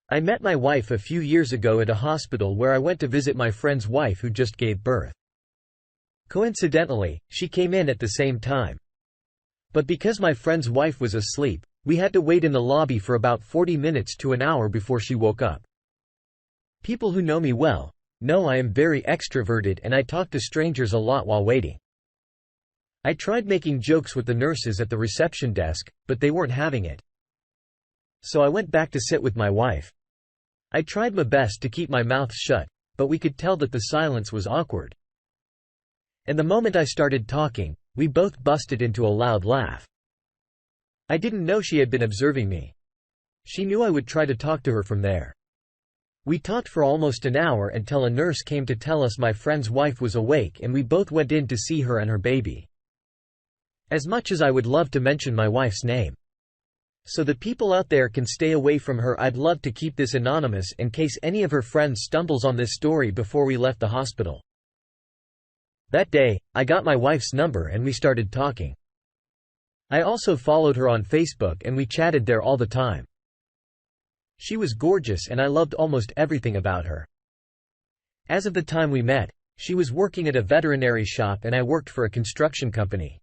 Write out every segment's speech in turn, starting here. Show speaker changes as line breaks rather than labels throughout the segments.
I met my wife a few years ago at a hospital where I went to visit my friend's wife who just gave birth. Coincidentally, she came in at the same time. But because my friend's wife was asleep, we had to wait in the lobby for about 40 minutes to an hour before she woke up. People who know me well know I am very extroverted and I talk to strangers a lot while waiting. I tried making jokes with the nurses at the reception desk, but they weren't having it. So I went back to sit with my wife. I tried my best to keep my mouth shut, but we could tell that the silence was awkward. And the moment I started talking, we both busted into a loud laugh. I didn't know she had been observing me. She knew I would try to talk to her from there. We talked for almost an hour until a nurse came to tell us my friend's wife was awake and we both went in to see her and her baby. As much as I would love to mention my wife's name, so that people out there can stay away from her, I'd love to keep this anonymous in case any of her friends stumbles on this story before we left the hospital. That day, I got my wife's number and we started talking. I also followed her on Facebook and we chatted there all the time. She was gorgeous and I loved almost everything about her. As of the time we met, she was working at a veterinary shop and I worked for a construction company.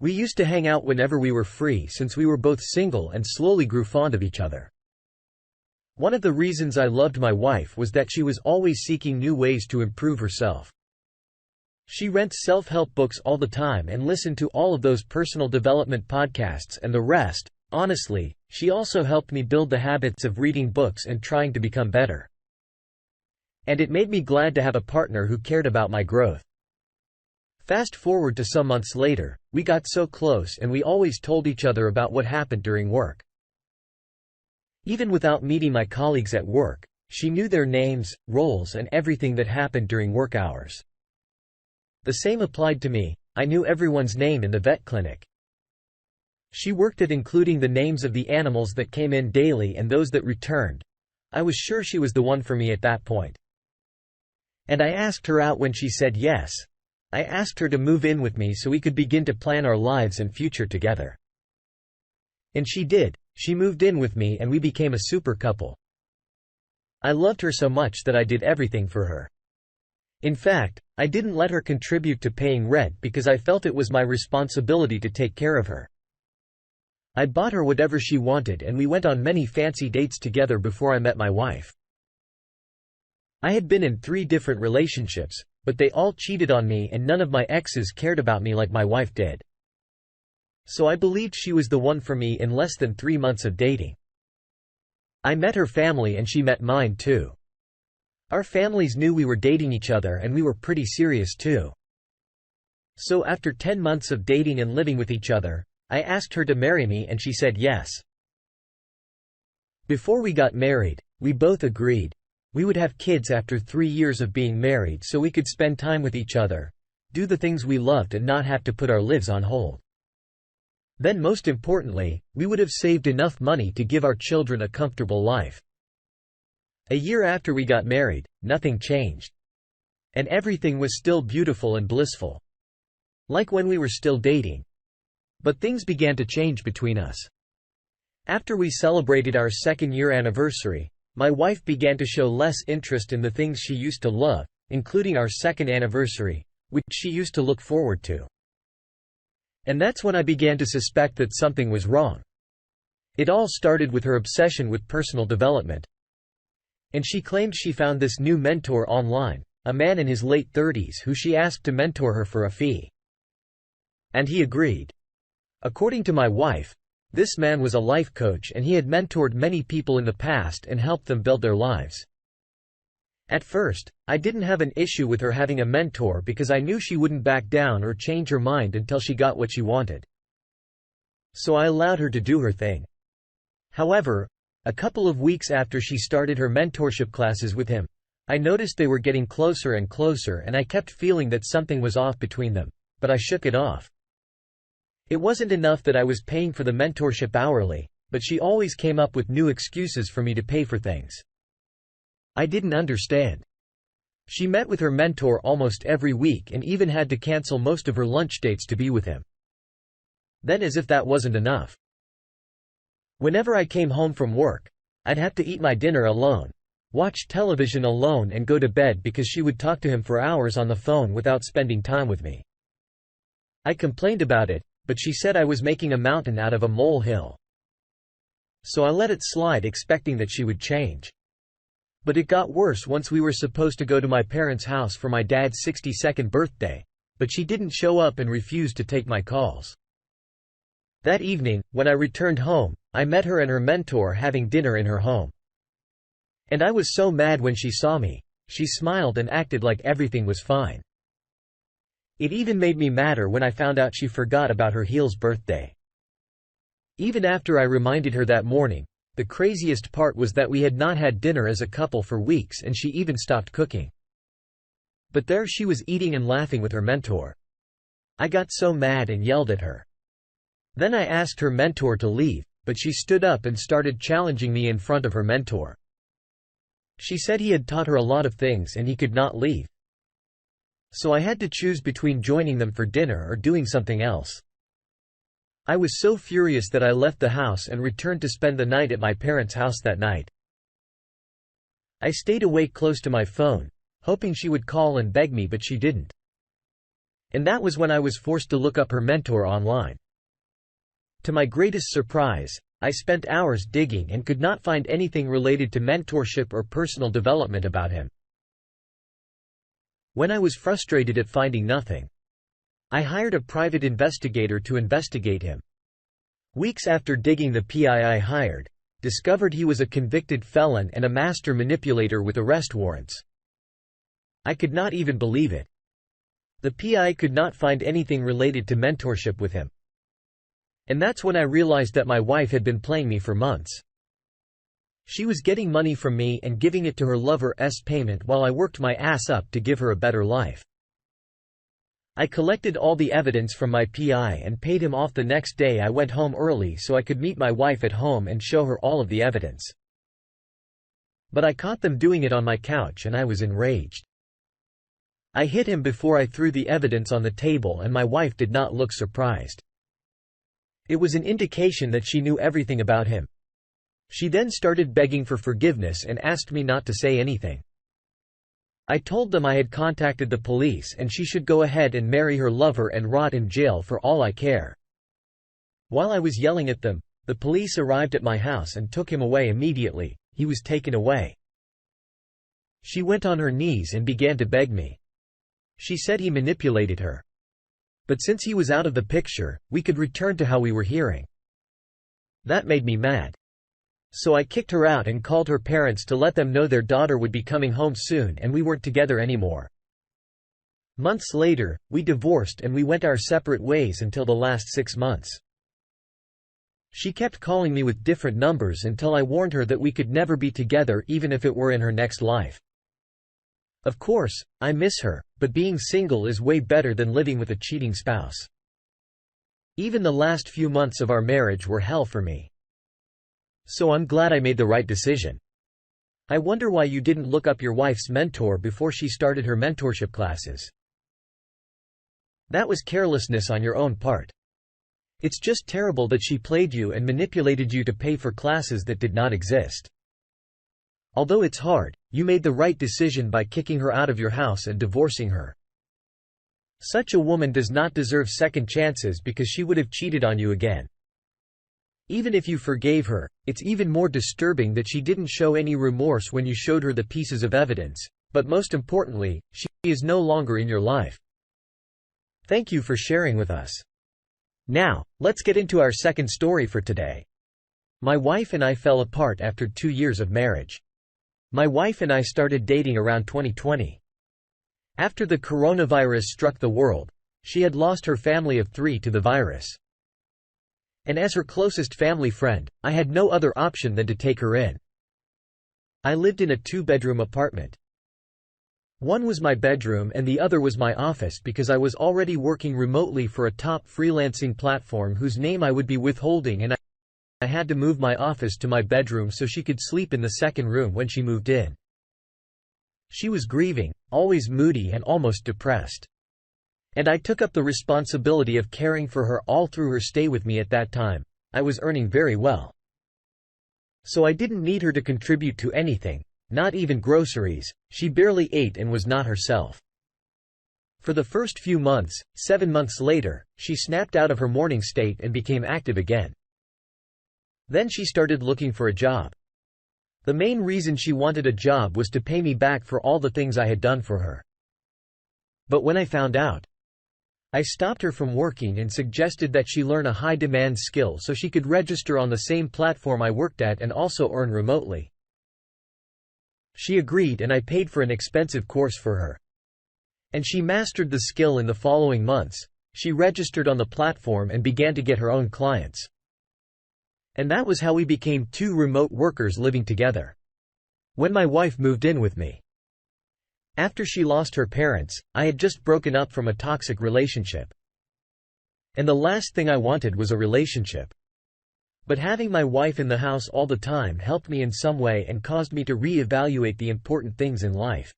We used to hang out whenever we were free since we were both single and slowly grew fond of each other. One of the reasons I loved my wife was that she was always seeking new ways to improve herself. She read self-help books all the time and listened to all of those personal development podcasts and the rest. Honestly, she also helped me build the habits of reading books and trying to become better. And it made me glad to have a partner who cared about my growth. Fast forward to some months later, we got so close and we always told each other about what happened during work. Even without meeting my colleagues at work, she knew their names, roles and everything that happened during work hours. The same applied to me. I knew everyone's name in the vet clinic. She worked at including the names of the animals that came in daily and those that returned. I was sure she was the one for me at that point. And I asked her out when she said yes. I asked her to move in with me so we could begin to plan our lives and future together. And she did. She moved in with me and we became a super couple. I loved her so much that I did everything for her. In fact, I didn't let her contribute to paying rent because I felt it was my responsibility to take care of her. I bought her whatever she wanted and we went on many fancy dates together before I met my wife. I had been in 3 different relationships, but they all cheated on me and none of my exes cared about me like my wife did. So I believed she was the one for me in less than 3 months of dating. I met her family and she met mine too. Our families knew we were dating each other and we were pretty serious too. So after 10 months of dating and living with each other, I asked her to marry me and she said yes. Before we got married, we both agreed we would have kids after 3 years of being married so we could spend time with each other, do the things we loved and not have to put our lives on hold. Then most importantly, we would have saved enough money to give our children a comfortable life. A year after we got married, nothing changed. And everything was still beautiful and blissful. Like when we were still dating. But things began to change between us. After we celebrated our 2nd-year anniversary, my wife began to show less interest in the things she used to love, including our 2nd anniversary, which she used to look forward to. And that's when I began to suspect that something was wrong. It all started with her obsession with personal development. And she claimed she found this new mentor online, a man in his late 30s who she asked to mentor her for a fee. And he agreed. According to my wife, this man was a life coach and he had mentored many people in the past and helped them build their lives. At first, I didn't have an issue with her having a mentor because I knew she wouldn't back down or change her mind until she got what she wanted. So I allowed her to do her thing. However, a couple of weeks after she started her mentorship classes with him, I noticed they were getting closer and closer and I kept feeling that something was off between them, but I shook it off. It wasn't enough that I was paying for the mentorship hourly, but she always came up with new excuses for me to pay for things. I didn't understand. She met with her mentor almost every week and even had to cancel most of her lunch dates to be with him. Then, as if that wasn't enough, whenever I came home from work, I'd have to eat my dinner alone, watch television alone and go to bed because she would talk to him for hours on the phone without spending time with me. I complained about it, but she said I was making a mountain out of a molehill. So I let it slide, expecting that she would change. But it got worse once we were supposed to go to my parents' house for my dad's 62nd birthday, but she didn't show up and refused to take my calls. That evening, when I returned home, I met her and her mentor having dinner in her home. And I was so mad when she saw me. She smiled and acted like everything was fine. It even made me madder when I found out she forgot about her heel's birthday. Even after I reminded her that morning, the craziest part was that we had not had dinner as a couple for weeks and she even stopped cooking. But there she was eating and laughing with her mentor. I got so mad and yelled at her. Then I asked her mentor to leave, but she stood up and started challenging me in front of her mentor. She said he had taught her a lot of things and he could not leave. So I had to choose between joining them for dinner or doing something else. I was so furious that I left the house and returned to spend the night at my parents' house that night. I stayed awake close to my phone, hoping she would call and beg me, but she didn't. And that was when I was forced to look up her mentor online. To my greatest surprise, I spent hours digging and could not find anything related to mentorship or personal development about him. When I was frustrated at finding nothing, I hired a private investigator to investigate him. Weeks after digging, the PI I hired discovered he was a convicted felon and a master manipulator with arrest warrants. I could not even believe it. The PI could not find anything related to mentorship with him. And that's when I realized that my wife had been playing me for months. She was getting money from me and giving it to her lover's payment while I worked my ass up to give her a better life. I collected all the evidence from my PI and paid him off. The next day I went home early so I could meet my wife at home and show her all of the evidence. But I caught them doing it on my couch and I was enraged. I hit him before I threw the evidence on the table and my wife did not look surprised. It was an indication that she knew everything about him. She then started begging for forgiveness and asked me not to say anything. I told them I had contacted the police and she should go ahead and marry her lover and rot in jail for all I care. While I was yelling at them, the police arrived at my house and took him away immediately. He was taken away. She went on her knees and began to beg me. She said he manipulated her. But since he was out of the picture, we could return to how we were hearing. That made me mad. So I kicked her out and called her parents to let them know their daughter would be coming home soon and we weren't together anymore. Months later, we divorced and we went our separate ways until the last 6 months. She kept calling me with different numbers until I warned her that we could never be together even if it were in her next life. Of course, I miss her, but being single is way better than living with a cheating spouse. Even the last few months of our marriage were hell for me. So I'm glad I made the right decision. I wonder why you didn't look up your wife's mentor before she started her mentorship classes. That was carelessness on your own part. It's just terrible that she played you and manipulated you to pay for classes that did not exist. Although it's hard, you made the right decision by kicking her out of your house and divorcing her. Such a woman does not deserve second chances because she would have cheated on you again. Even if you forgave her, it's even more disturbing that she didn't show any remorse when you showed her the pieces of evidence, but most importantly, she is no longer in your life. Thank you for sharing with us. Now, let's get into our second story for today. My wife and I fell apart after 2 years of marriage. My wife and I started dating around 2020. After the coronavirus struck the world, she had lost her family of 3 to the virus. And as her closest family friend, I had no other option than to take her in. I lived in a 2-bedroom apartment. One was my bedroom and the other was my office because I was already working remotely for a top freelancing platform whose name I would be withholding, and I had to move my office to my bedroom so she could sleep in the second room when she moved in. She was grieving, always moody and almost depressed. And I took up the responsibility of caring for her all through her stay with me. At that time, I was earning very well. So I didn't need her to contribute to anything, not even groceries. She barely ate and was not herself. For the first few months, 7 months later, she snapped out of her mourning state and became active again. Then she started looking for a job. The main reason she wanted a job was to pay me back for all the things I had done for her. But when I found out, I stopped her from working and suggested that she learn a high-demand skill so she could register on the same platform I worked at and also earn remotely. She agreed and I paid for an expensive course for her. And she mastered the skill in the following months. She registered on the platform and began to get her own clients. And that was how we became two remote workers living together. When my wife moved in with me. After she lost her parents, I had just broken up from a toxic relationship. And the last thing I wanted was a relationship. But having my wife in the house all the time helped me in some way and caused me to re-evaluate the important things in life.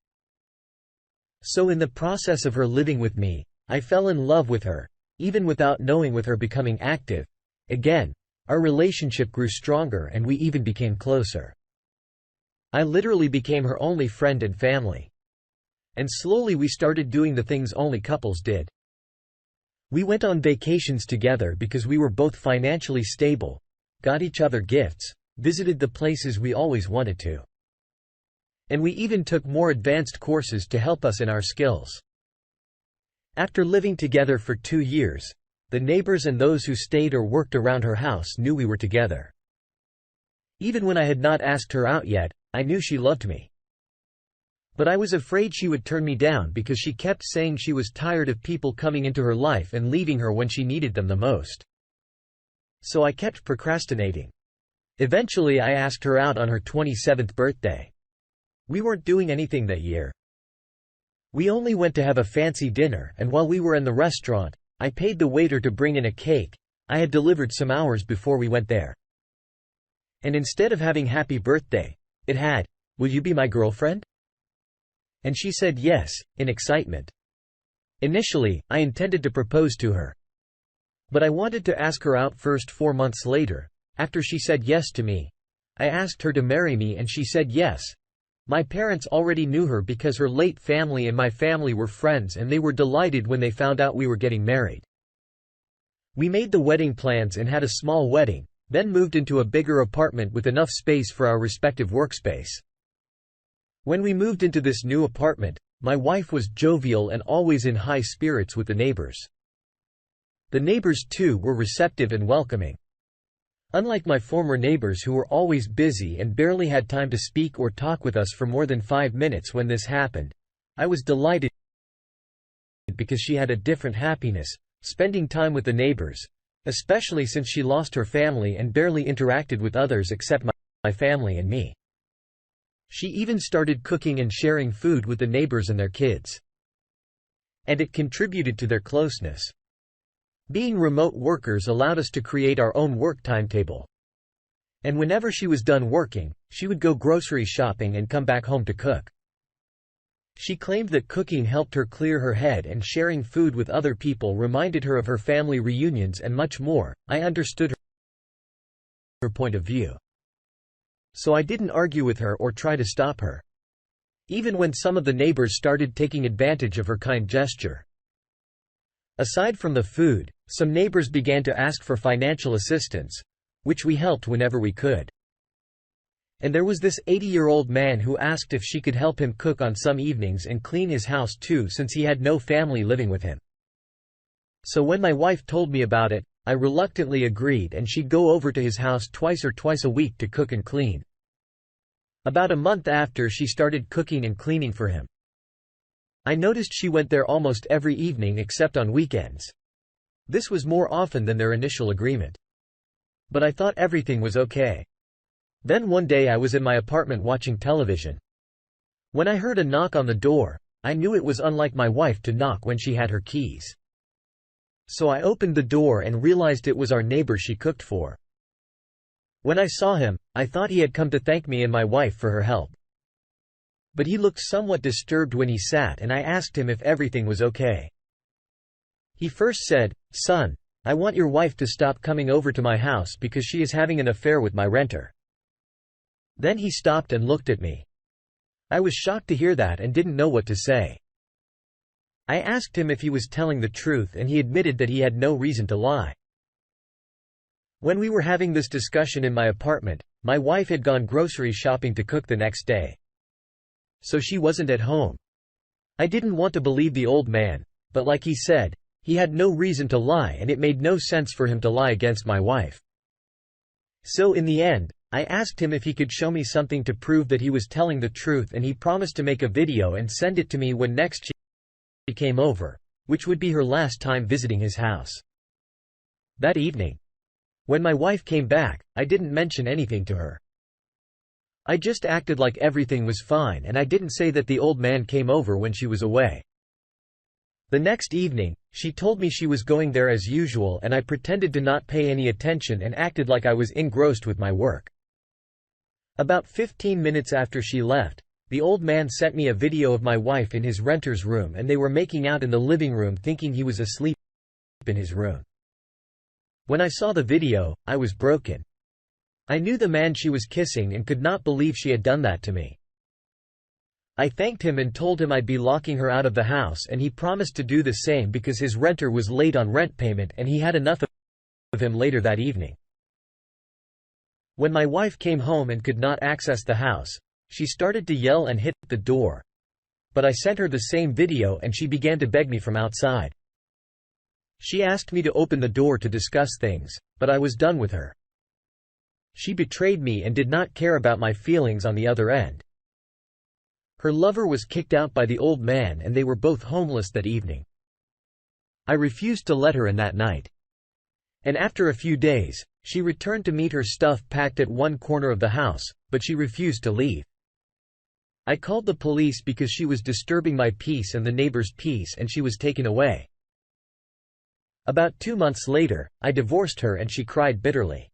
So in the process of her living with me, I fell in love with her, even without knowing, with her becoming active. Again, our relationship grew stronger and we even became closer. I literally became her only friend and family. And slowly we started doing the things only couples did. We went on vacations together because we were both financially stable, got each other gifts, visited the places we always wanted to. And we even took more advanced courses to help us in our skills. After living together for 2 years, the neighbors and those who stayed or worked around her house knew we were together. Even when I had not asked her out yet, I knew she loved me. But I was afraid she would turn me down because she kept saying she was tired of people coming into her life and leaving her when she needed them the most. So I kept procrastinating. Eventually I asked her out on her 27th birthday. We weren't doing anything that year. We only went to have a fancy dinner, and while we were in the restaurant, I paid the waiter to bring in a cake I had delivered some hours before we went there. And instead of having happy birthday, it had, "Will you be my girlfriend?" And she said yes, in excitement. Initially, I intended to propose to her. But I wanted to ask her out first. 4 months later, after she said yes to me, I asked her to marry me and she said yes. My parents already knew her because her late family and my family were friends, and they were delighted when they found out we were getting married. We made the wedding plans and had a small wedding, then moved into a bigger apartment with enough space for our respective workspace. When we moved into this new apartment, my wife was jovial and always in high spirits with the neighbors. The neighbors too were receptive and welcoming. Unlike my former neighbors who were always busy and barely had time to speak or talk with us for more than 5 minutes when this happened, I was delighted because she had a different happiness, spending time with the neighbors, especially since she lost her family and barely interacted with others except my family and me. She even started cooking and sharing food with the neighbors and their kids. And it contributed to their closeness. Being remote workers allowed us to create our own work timetable. And whenever she was done working, she would go grocery shopping and come back home to cook. She claimed that cooking helped her clear her head and sharing food with other people reminded her of her family reunions and much more. I understood her point of view. So I didn't argue with her or try to stop her. Even when some of the neighbors started taking advantage of her kind gesture. Aside from the food, some neighbors began to ask for financial assistance, which we helped whenever we could. And there was this 80-year-old man who asked if she could help him cook on some evenings and clean his house too, since he had no family living with him. So when my wife told me about it, I reluctantly agreed, and she'd go over to his house twice a week to cook and clean. About a month after she started cooking and cleaning for him, I noticed she went there almost every evening except on weekends. This was more often than their initial agreement. But I thought everything was okay. Then one day I was in my apartment watching television. When I heard a knock on the door, I knew it was unlike my wife to knock when she had her keys. So I opened the door and realized it was our neighbor she cooked for. When I saw him, I thought he had come to thank me and my wife for her help. But he looked somewhat disturbed when he sat, and I asked him if everything was okay. He first said, "Son, I want your wife to stop coming over to my house because she is having an affair with my renter." Then he stopped and looked at me. I was shocked to hear that and didn't know what to say. I asked him if he was telling the truth and he admitted that he had no reason to lie. When we were having this discussion in my apartment, my wife had gone grocery shopping to cook the next day. So she wasn't at home. I didn't want to believe the old man, but like he said, he had no reason to lie and it made no sense for him to lie against my wife. So in the end, I asked him if he could show me something to prove that he was telling the truth, and he promised to make a video and send it to me when next she came over, which would be her last time visiting his house. That evening, when my wife came back, I didn't mention anything to her. I just acted like everything was fine and I didn't say that the old man came over when she was away. The next evening, she told me she was going there as usual and I pretended to not pay any attention and acted like I was engrossed with my work. About 15 minutes after she left, the old man sent me a video of my wife in his renter's room and they were making out in the living room thinking he was asleep in his room. When I saw the video, I was broken. I knew the man she was kissing and could not believe she had done that to me. I thanked him and told him I'd be locking her out of the house, and he promised to do the same because his renter was late on rent payment and he had enough of him later that evening. When my wife came home and could not access the house, she started to yell and hit the door. But I sent her the same video and she began to beg me from outside. She asked me to open the door to discuss things, but I was done with her. She betrayed me and did not care about my feelings on the other end. Her lover was kicked out by the old man and they were both homeless that evening. I refused to let her in that night. And after a few days, she returned to meet her stuff packed at one corner of the house, but she refused to leave. I called the police because she was disturbing my peace and the neighbor's peace and she was taken away. About 2 months later, I divorced her and she cried bitterly.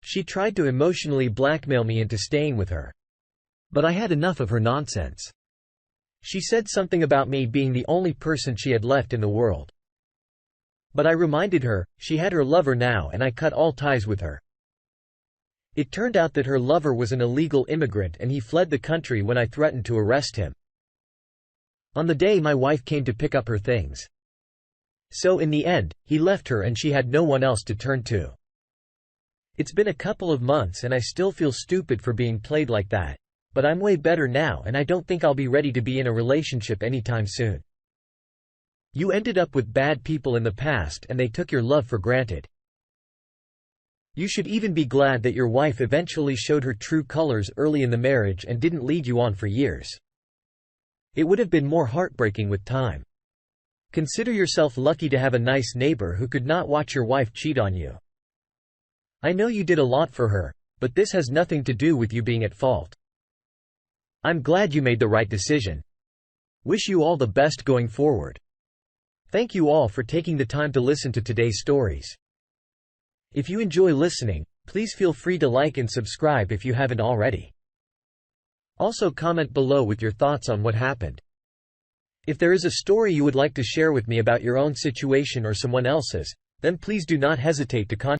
She tried to emotionally blackmail me into staying with her. But I had enough of her nonsense. She said something about me being the only person she had left in the world. But I reminded her, she had her lover now and I cut all ties with her. It turned out that her lover was an illegal immigrant and he fled the country when I threatened to arrest him. On the day my wife came to pick up her things. So in the end, he left her and she had no one else to turn to. It's been a couple of months and I still feel stupid for being played like that, but I'm way better now and I don't think I'll be ready to be in a relationship anytime soon. You ended up with bad people in the past and they took your love for granted. You should even be glad that your wife eventually showed her true colors early in the marriage and didn't lead you on for years. It would have been more heartbreaking with time. Consider yourself lucky to have a nice neighbor who could not watch your wife cheat on you. I know you did a lot for her, but this has nothing to do with you being at fault. I'm glad you made the right decision. Wish you all the best going forward. Thank you all for taking the time to listen to today's stories. If you enjoy listening, please feel free to like and subscribe if you haven't already. Also comment below with your thoughts on what happened. If there is a story you would like to share with me about your own situation or someone else's, then please do not hesitate to contact